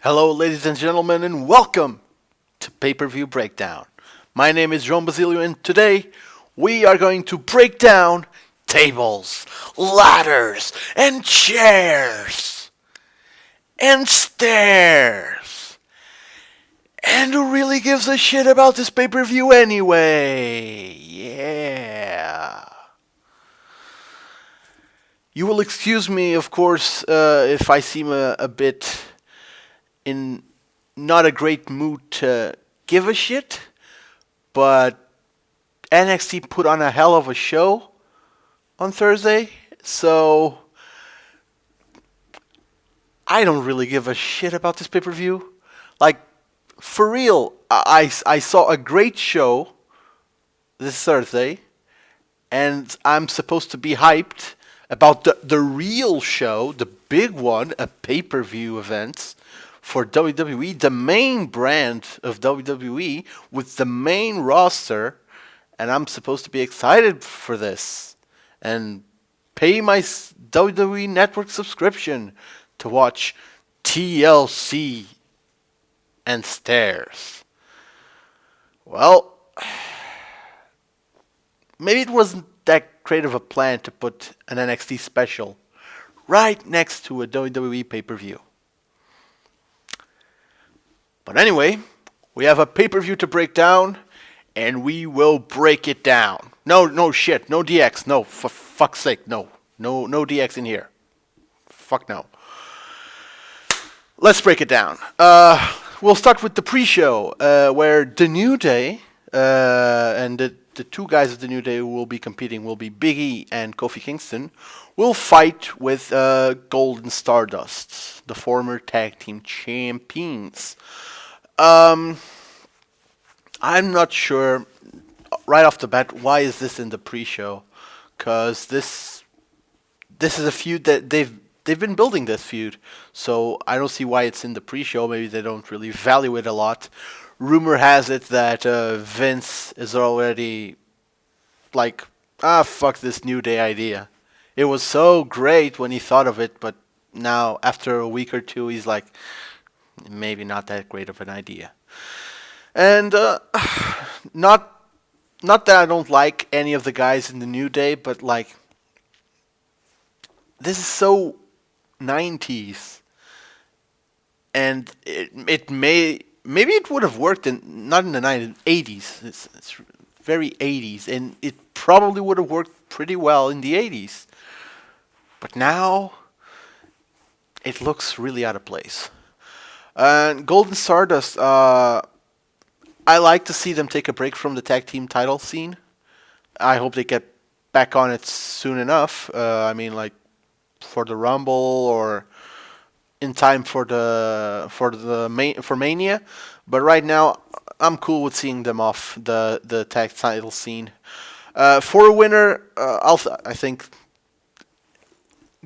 Hello, ladies and gentlemen, and welcome to Pay-Per-View Breakdown. My name is João Basilio, and today we are going to break down tables, ladders, and chairs, and stairs. And who really gives a shit about this pay-per-view anyway? Yeah. You will excuse me, of course, if I seem a bit in not a great mood to give a shit, but NXT put on a hell of a show on Thursday, so I don't really give a shit about this pay-per-view. Like, for real, I saw a great show this Thursday, and I'm supposed to be hyped about the real show, the big one, a pay-per-view event for WWE, the main brand of WWE with the main roster, and I'm supposed to be excited for this and pay my WWE Network subscription to watch TLC and stairs. Well, maybe it wasn't that great of a plan to put an NXT special right next to a WWE pay-per-view. But anyway, we have a pay-per-view to break down, and we will break it down. No shit, no DX, no, for fuck's sake, no DX in here. Fuck no. Let's break it down. We'll start with the pre-show, where The New Day, and the two guys of The New Day who will be competing will be Big E and Kofi Kingston, will fight with Golden Stardust, the former tag team champions. I'm not sure right off the bat why is this in the pre-show, because this is a feud that they've been building this feud, so I don't see why it's in the pre-show. Maybe they don't really value it a lot. Rumor has it that Vince is already like, fuck this New Day idea. It was so great when he thought of it, but now after a week or two he's like, maybe not that great of an idea. And not that I don't like any of the guys in the New Day, but like, this is so 90s, and maybe it would have worked not in the 90s, 80s. It's very 80s, and it probably would have worked pretty well in the 80s. But now it looks really out of place. And Golden Stardust, I like to see them take a break from the tag team title scene. I hope they get back on it soon enough. I mean, like, for the Rumble or in time for Mania. But right now, I'm cool with seeing them off the tag title scene. For a winner, I think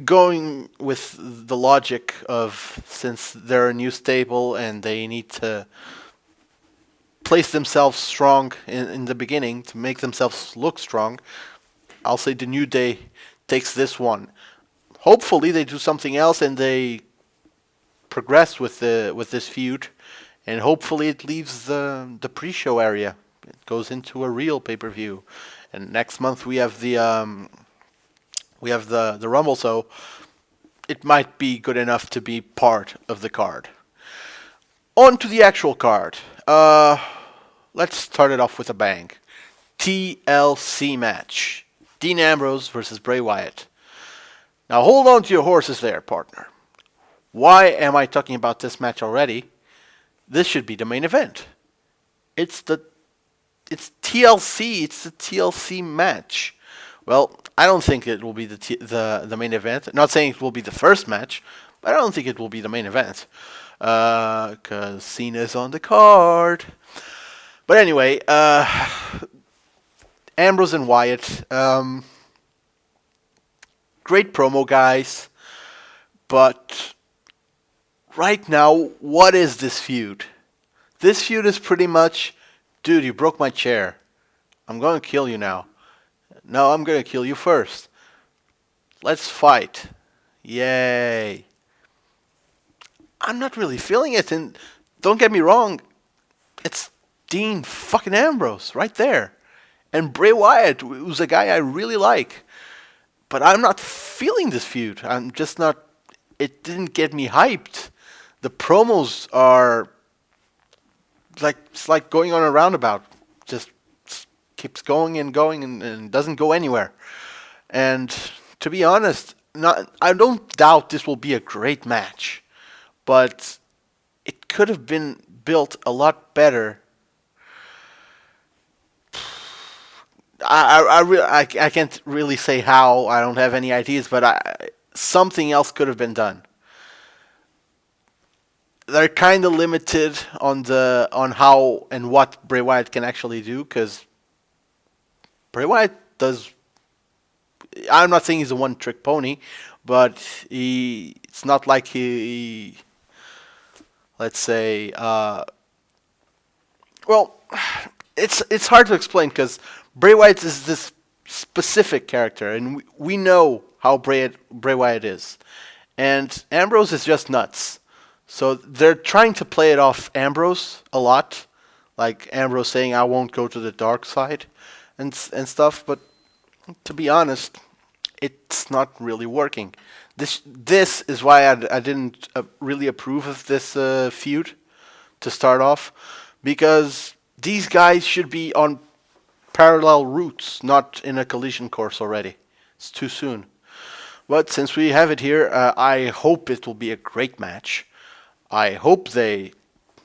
going with the logic of, since they're a new stable and they need to place themselves strong in the beginning to make themselves look strong, I'll say the New Day takes this one. Hopefully they do something else and they progress with this feud, and hopefully it leaves the pre-show area. It goes into a real pay-per-view, and next month we have the Rumble, so it might be good enough to be part of the card. On to the actual card. Let's start it off with a bang. TLC match. Dean Ambrose versus Bray Wyatt. Now hold on to your horses there, partner. Why am I talking about this match already? This should be the main event. It's TLC. It's the TLC match. Well, I don't think it will be the main event. Not saying it will be the first match, but I don't think it will be the main event. Because Cena's on the card. But anyway, Ambrose and Wyatt. Great promo, guys. But right now, what is this feud? This feud is pretty much, dude, you broke my chair. I'm going to kill you now. No, I'm going to kill you first. Let's fight. Yay. I'm not really feeling it. And don't get me wrong, it's Dean fucking Ambrose right there. And Bray Wyatt, who's a guy I really like. But I'm not feeling this feud. I'm just not. It didn't get me hyped. The promos are like it's like going on a roundabout. Just keeps going and going and doesn't go anywhere. And to be honest, I don't doubt this will be a great match, but it could have been built a lot better. I can't really say how. I don't have any ideas, but something else could have been done. They're kind of limited on how and what Bray Wyatt can actually do, because Bray Wyatt does. I'm not saying he's a one-trick pony, but it's not like he let's say, well, it's hard to explain because Bray Wyatt is this specific character, and we know how Bray Wyatt is, and Ambrose is just nuts. So they're trying to play it off Ambrose a lot, like Ambrose saying, "I won't go to the dark side," and stuff. But to be honest, it's not really working. This is why I didn't really approve of this feud to start off, because these guys should be on parallel routes, not in a collision course already. It's too soon. But since we have it here, I hope it will be a great match. I hope they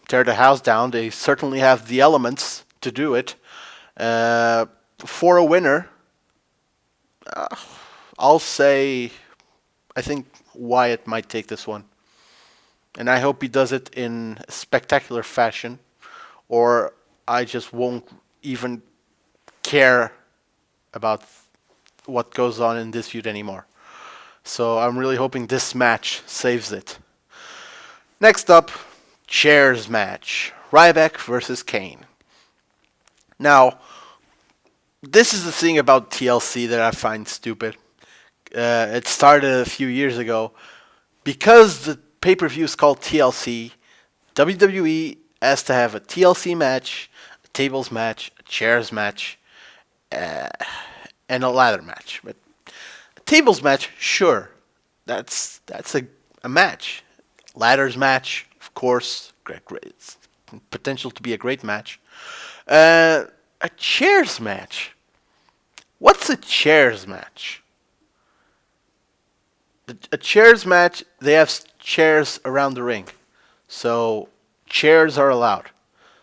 tear the house down. They certainly have the elements to do it. For a winner, I'll say I think Wyatt might take this one. And I hope he does it in spectacular fashion, or I just won't even care about what goes on in this feud anymore. So I'm really hoping this match saves it. Next up, chairs match. Ryback versus Kane. Now, this is the thing about TLC that I find stupid. It started a few years ago. Because the pay-per-view is called TLC, WWE has to have a TLC match, a tables match, a chairs match, and a ladder match. But a tables match, sure, that's a match. Ladders match, of course, great, it's potential to be a great match. A chairs match. What's a chairs match? A chairs match, they have chairs around the ring. So chairs are allowed.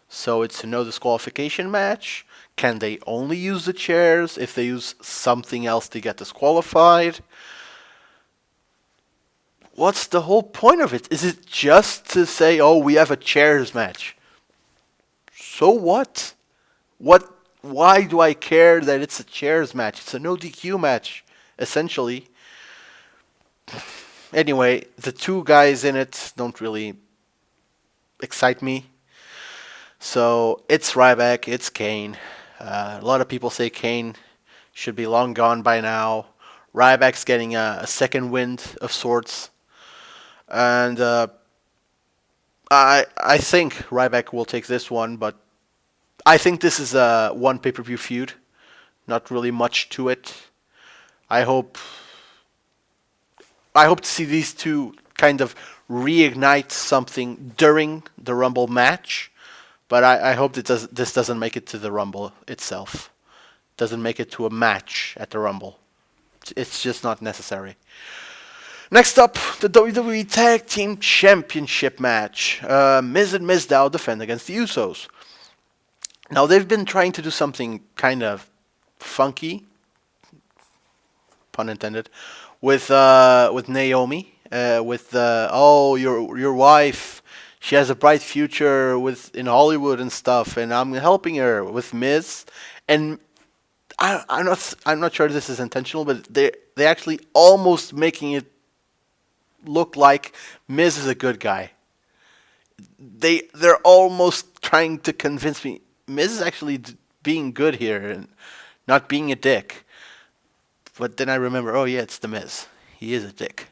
So it's a no disqualification match. Can they only use the chairs? If they use something else, they get disqualified. What's the whole point of it? Is it just to say, oh, we have a chairs match? So what? Why do I care that it's a chairs match? It's a no DQ match, essentially. Anyway, the two guys in it don't really excite me. So it's Ryback, it's Kane. A lot of people say Kane should be long gone by now. Ryback's getting a second wind of sorts. And I think Ryback will take this one, but I think this is a one pay-per-view feud. Not really much to it. I hope to see these two kind of reignite something during the Rumble match, but I hope this doesn't make it to the Rumble itself. Doesn't make it to a match at the Rumble. It's just not necessary. Next up, the WWE Tag Team Championship match. Miz and Mizdow defend against the Usos. Now, they've been trying to do something kind of funky, pun intended, with Naomi, your wife, she has a bright future in Hollywood and stuff, and I'm helping her with Miz, and I'm not sure this is intentional, but they actually almost making it look like Miz is a good guy. They're almost trying to convince me Miz is actually being good here and not being a dick. But then I remember, oh yeah, it's the Miz. He is a dick.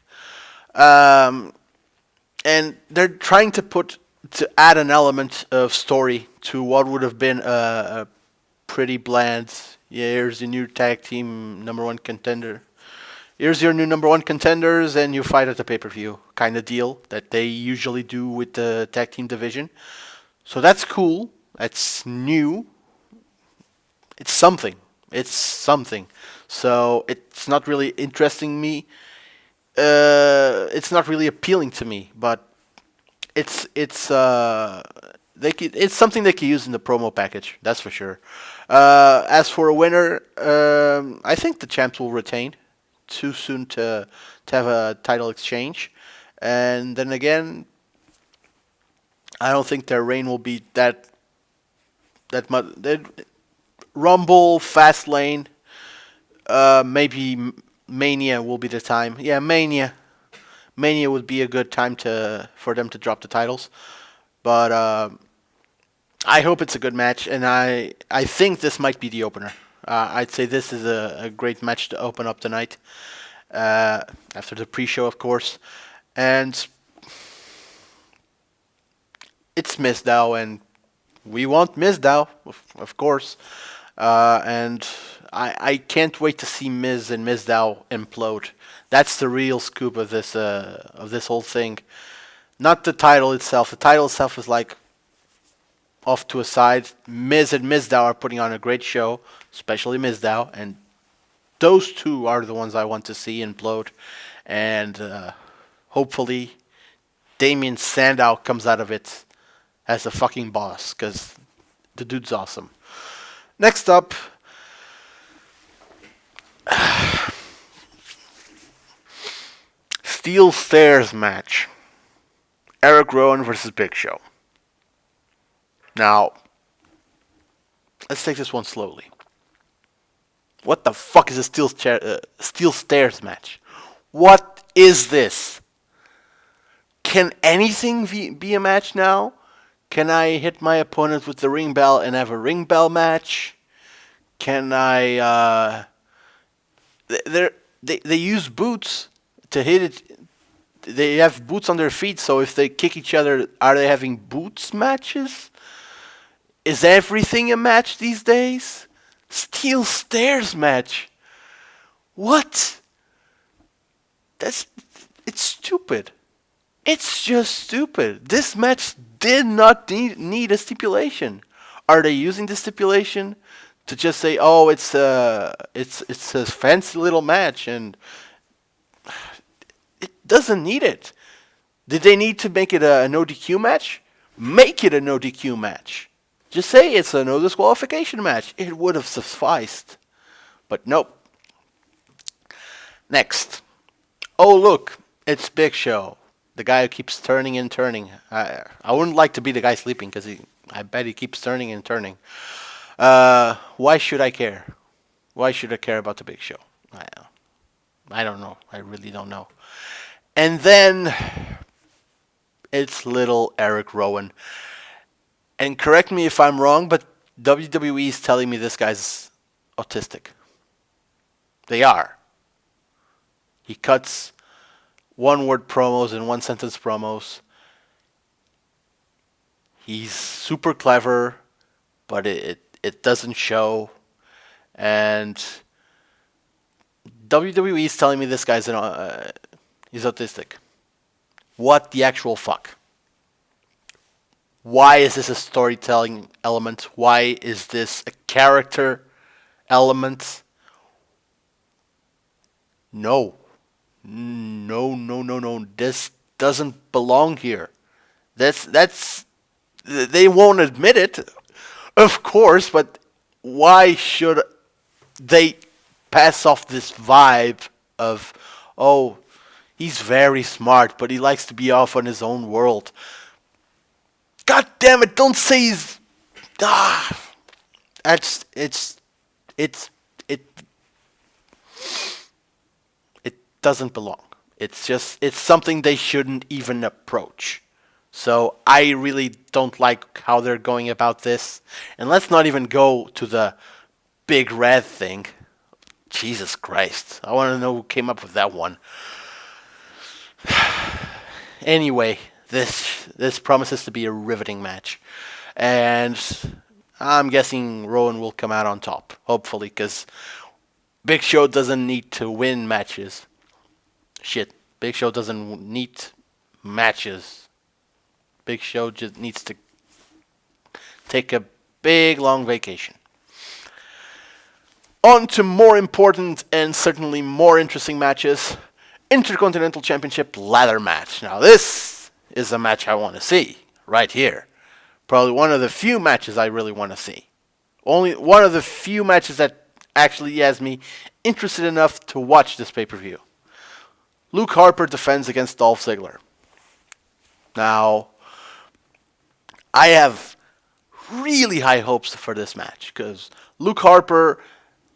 and they're trying to add an element of story to what would have been a pretty bland. Yeah, here's your new tag team number one contender. Here's your new number one contenders, and you fight at the pay-per-view kind of deal that they usually do with the tag team division. So that's cool. That's new. It's something. It's something. So it's not really interesting me. It's not really appealing to me, but it's something they can use in the promo package. That's for sure. As for a winner, I think the champs will retain. Too soon to have a title exchange, and then again, I don't think their reign will be that much. Rumble, Fastlane, maybe Mania will be the time. Yeah, Mania. Mania would be a good time for them to drop the titles, but I hope it's a good match, and I think this might be the opener. I'd say this is a great match to open up tonight, after the pre-show, of course, and it's Mizdow, and we want Mizdow, of course, and I can't wait to see Miz and Mizdow implode. That's the real scoop of this whole thing. Not the title itself. The title itself is like off to a side. Miz and Mizdow are putting on a great show, especially Mizdow, and those two are the ones I want to see implode. And hopefully Damien Sandow comes out of it as a fucking boss, because the dude's awesome. Next up, Steel Stairs match. Eric Rowan versus Big Show. Now, let's take this one slowly. What the fuck is a Steel Stairs match? What is this? Can anything be a match now? Can I hit my opponent with the ring bell and have a ring bell match? Can I... They use boots to hit it. They have boots on their feet, so if they kick each other, are they having boots matches? Is everything a match these days? Steel Stairs match. What? It's stupid. It's just stupid. This match did not need a stipulation. Are they using the stipulation to just say, "Oh, it's a fancy little match," and it doesn't need it? Did they need to make it a no DQ match? Make it a no DQ match. Just say it's a no disqualification match. It would have sufficed. But nope. Next. Oh, look. It's Big Show. The guy who keeps turning and turning. I wouldn't like to be the guy sleeping, because I bet he keeps turning and turning. Why should I care? Why should I care about the Big Show? I don't know. I really don't know. And then it's little Eric Rowan. And correct me if I'm wrong, but WWE is telling me this guy's autistic. They are. He cuts one-word promos and one-sentence promos. He's super clever, but it doesn't show. And WWE is telling me this guy's he's autistic. What the actual fuck? Why is this a storytelling element? Why is this a character element? No. No. This doesn't belong here. They won't admit it, of course, but why should they pass off this vibe of, oh, he's very smart, but he likes to be off on his own world? God damn it, don't say he's... It doesn't belong. It's something they shouldn't even approach. So I really don't like how they're going about this. And let's not even go to the big red thing. Jesus Christ. I want to know who came up with that one. Anyway, this promises to be a riveting match, and I'm guessing Rowan will come out on top, hopefully, because Big Show doesn't need to win matches. Shit, Big Show doesn't need matches. Big Show just needs to take a big long vacation. On to more important and certainly more interesting matches. Intercontinental Championship ladder match. Now this is a match I want to see right here. Probably one of the few matches I really want to see. Only one of the few matches that actually has me interested enough to watch this pay-per-view. Luke Harper defends against Dolph Ziggler. Now, I have really high hopes for this match because Luke Harper,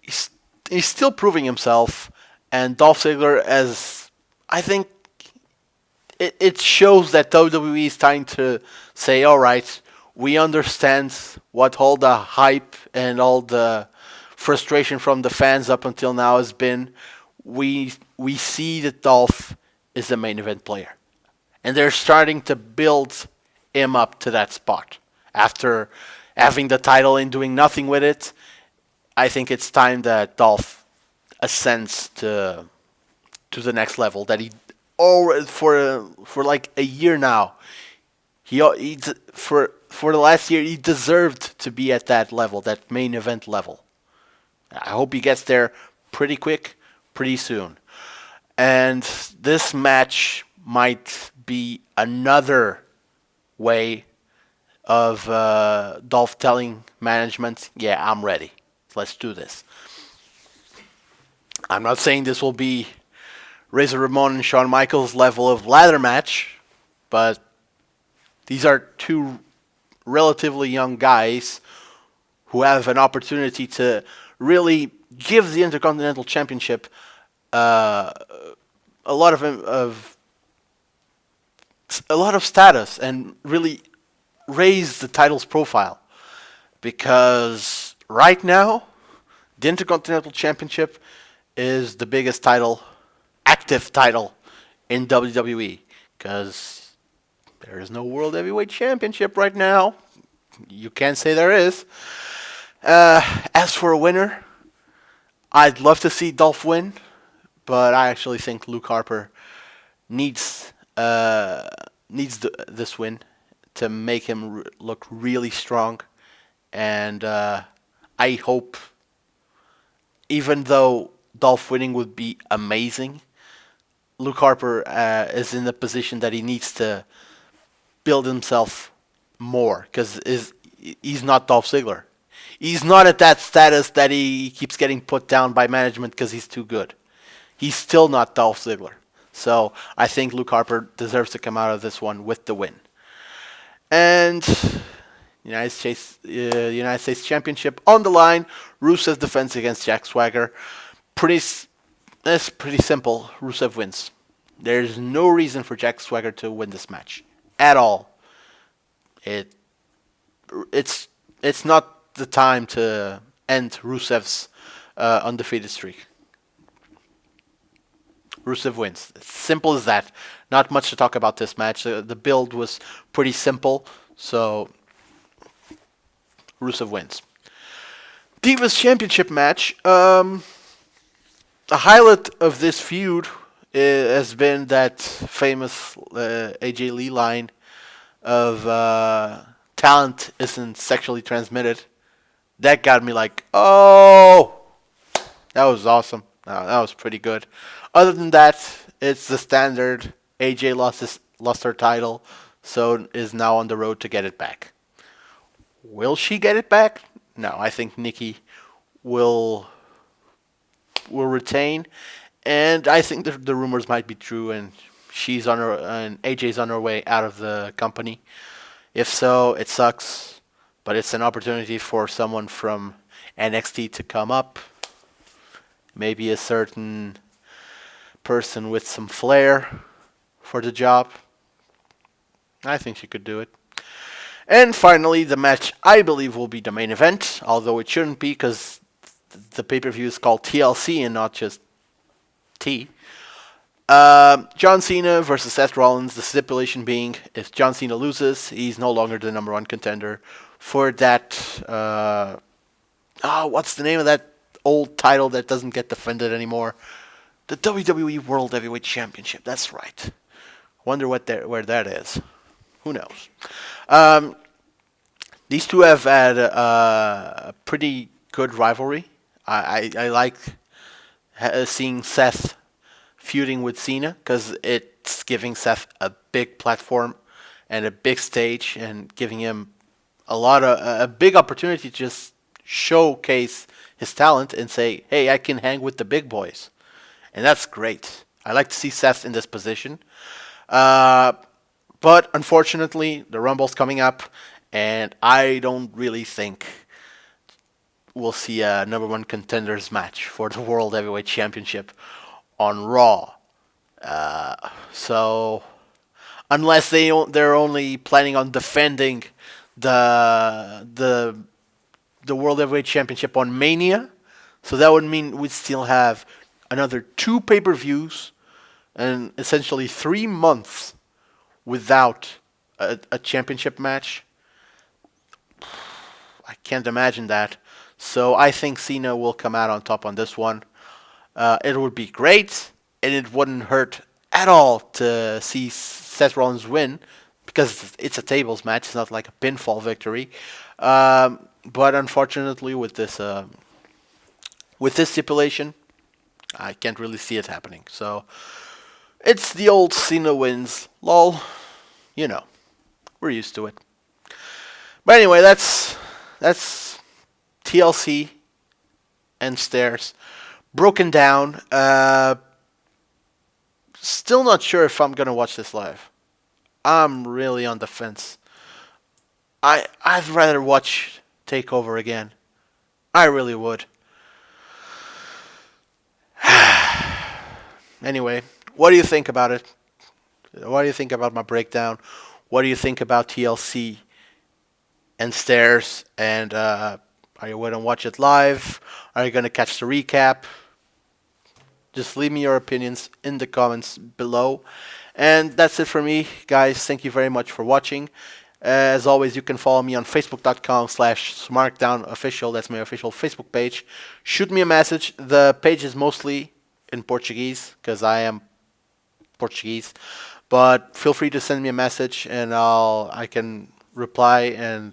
he's still proving himself, and Dolph Ziggler, as I think it shows that WWE is trying to say, all right, we understand what all the hype and all the frustration from the fans up until now has been. We see that Dolph is the main event player, and they're starting to build him up to that spot. After having the title and doing nothing with it, I think it's time that Dolph ascends to the next level. That he already for like a year now, for the last year he deserved to be at that level, that main event level. I hope he gets there pretty quick, pretty soon. And this match might be another way of Dolph telling management, yeah, I'm ready. Let's do this. I'm not saying this will be Razor Ramon and Shawn Michaels level of ladder match, but these are two relatively young guys who have an opportunity to really give the Intercontinental Championship a lot of status and really raise the title's profile, because right now the Intercontinental Championship is the biggest title, active title in WWE, because there is no World Heavyweight Championship right now. You can't say there is. As for a winner, I'd love to see Dolph win, but I actually think Luke Harper needs this win to make him look really strong. And I hope, even though Dolph winning would be amazing, Luke Harper is in the position that he needs to build himself more, because he's not Dolph Ziggler. He's not at that status that he keeps getting put down by management because he's too good. He's still not Dolph Ziggler. So I think Luke Harper deserves to come out of this one with the win. And United States Championship on the line. Rusev defense against Jack Swagger. It's pretty simple. Rusev wins. There's no reason for Jack Swagger to win this match at all. It's not the time to end Rusev's undefeated streak. Rusev wins. It's simple as that. Not much to talk about this match. The build was pretty simple, so Rusev wins. Divas Championship match. The highlight of this feud has been that famous AJ Lee line of talent isn't sexually transmitted. That got me like, oh, that was awesome. That was pretty good. Other than that, it's the standard. AJ lost her title, so is now on the road to get it back. Will she get it back? No, I think Nikki will retain, and I think the rumors might be true, and AJ's on her way out of the company. If so, it sucks, but it's an opportunity for someone from NXT to come up. Maybe a certain person with some flair for the job. I think she could do it. And finally, the match I believe will be the main event, although it shouldn't be because the pay-per-view is called TLC and not just T. John Cena versus Seth Rollins. The stipulation being, if John Cena loses, he's no longer the number one contender for that. What's the name of that old title that doesn't get defended anymore? The WWE World Heavyweight Championship. That's right. Wonder where that is. Who knows? These two have had a pretty good rivalry. I like seeing Seth feuding with Cena because it's giving Seth a big platform and a big stage and giving him a big opportunity to just showcase his talent and say, hey, I can hang with the big boys. And that's great. I like to see Seth in this position. But unfortunately, the Rumble's coming up, and I don't really think we'll see a number one contenders match for the World Heavyweight Championship on Raw. So unless they're only planning on defending the World Heavyweight Championship on Mania, so that would mean we'd still have another 2 pay-per-views and essentially 3 months without a championship match. I can't imagine that. So I think Cena will come out on top on this one. It would be great, and it wouldn't hurt at all to see Seth Rollins win because it's a tables match. It's not like a pinfall victory. But unfortunately, with this stipulation, I can't really see it happening. So it's the old Cena wins. Lol. You know, we're used to it. But anyway, that's TLC and Stairs broken down. Still not sure if I'm gonna watch this live. I'm really on the fence. I'd rather watch TakeOver again. I really would. Anyway, what do you think about it? What do you think about my breakdown? What do you think about TLC and Stairs? And are you going to watch it live? Are you going to catch the recap? Just leave me your opinions in the comments below. And that's it for me, guys. Thank you very much for watching. As always, you can follow me on facebook.com/SmarkDownOfficial. That's my official Facebook page. Shoot me a message. The page is mostly in Portuguese because I am Portuguese. But feel free to send me a message and I can reply, and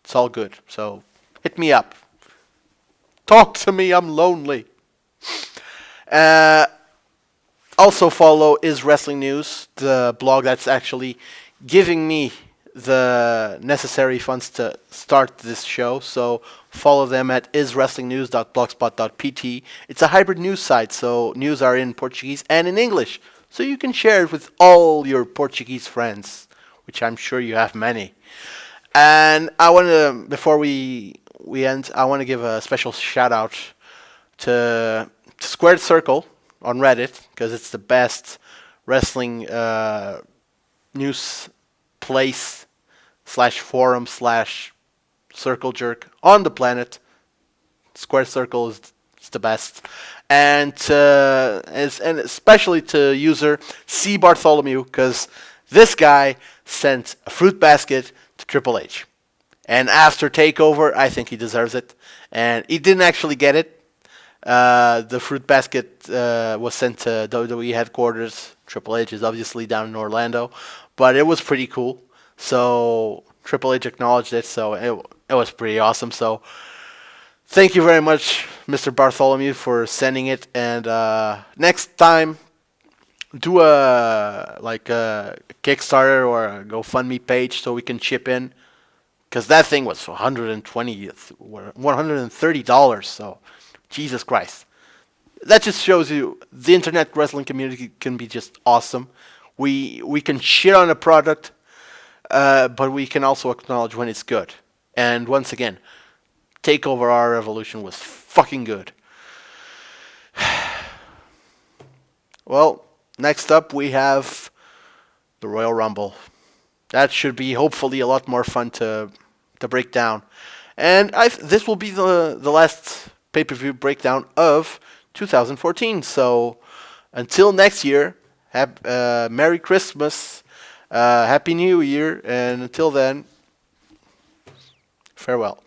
it's all good. So hit me up. Talk to me. I'm lonely. Also follow Is Wrestling News, the blog that's actually giving me the necessary funds to start this show. So follow them at iswrestlingnews.blogspot.pt. It's a hybrid news site, so news are in Portuguese and in English. So you can share it with all your Portuguese friends, which I'm sure you have many. And I want to, before we end, I want to give a special shout out to Squared Circle on Reddit, because it's the best wrestling news place /forum /circle jerk on the planet. Squared Circle is the best. And especially to user C. Bartholomew, because this guy sent a fruit basket to Triple H. And after TakeOver, I think he deserves it. And he didn't actually get it. The fruit basket was sent to WWE headquarters. Triple H is obviously down in Orlando. But it was pretty cool. So Triple H acknowledged it. So it was pretty awesome. So thank you very much, Mr. Bartholomew, for sending it. And next time, do a Kickstarter or a GoFundMe page so we can chip in. Because that thing was $130. So, Jesus Christ. That just shows you the internet wrestling community can be just awesome. We can shit on a product, but we can also acknowledge when it's good. And once again, TakeOver Our Revolution was fucking good. Well, next up we have the Royal Rumble. That should be hopefully a lot more fun to break down. And this will be the last pay-per-view breakdown of 2014. So Until next year, Merry Christmas, Happy New Year, and until then, farewell.